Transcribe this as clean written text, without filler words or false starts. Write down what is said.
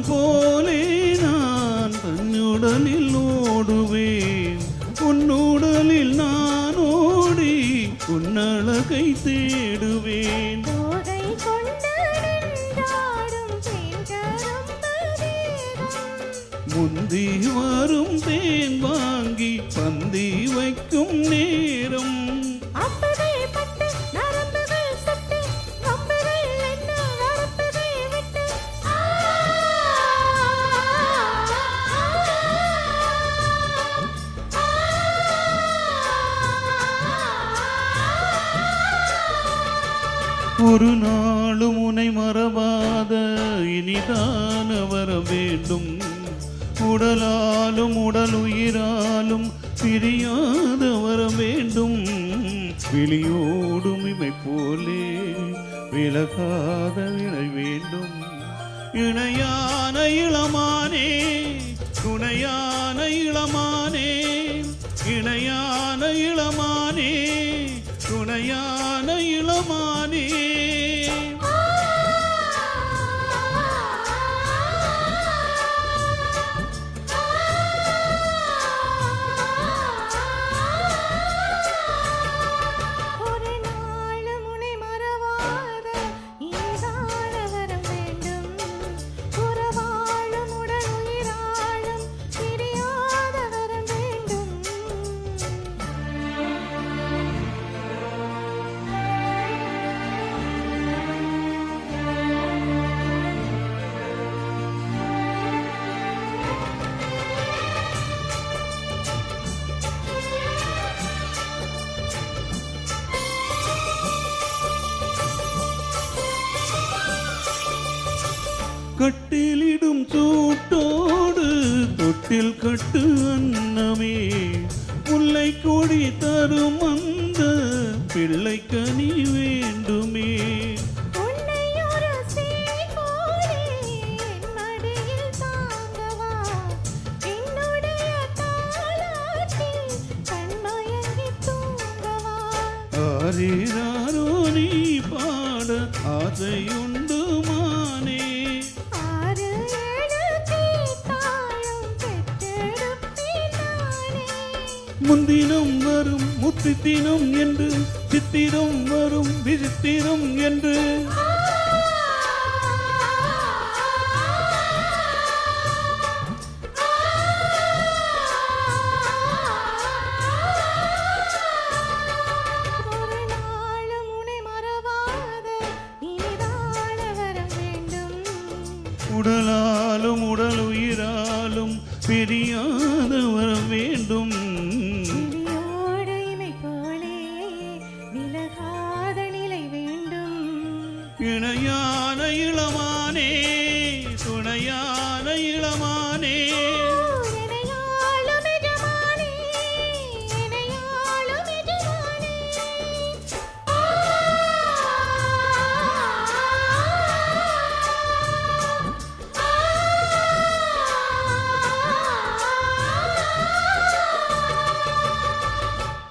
மான் போலே நான் தன்னுடலில் ஓடுவேன், உன்னுடலில் நான் ஓடி உன்னழகை தேடுவேன். முந்தி வரும் தேன் வாங்கி பந்தி வைக்கும் நேரம், ஒரு நாளும் உன்னை மறவாத இனிதான வர வேண்டும், உடலாலும் உடல் உயிராலும் பிரியாத வர வேண்டும். விழியோடும் இமை போலே விலகாத வினை வேண்டும். இணையான இளமானே துணையான இளமானே, இணையான இளமானே துணையான இளமானே. கட்டிலிடும் சூட்டோடு தொட்டில் கட்டு அன்னமே, முல்லை கொடி தரும் அந்த பிள்ளை கனி வேண்டுமே. ஆரீராரோ நீ பாட ஆசையுண்டு மானே, முந்தினம் வரும் முத்தித்தினம் என்று சித்திரம் வரும் விசித்திரம் என்று. உடலாலும் உடல் உயிராலும் பெரியா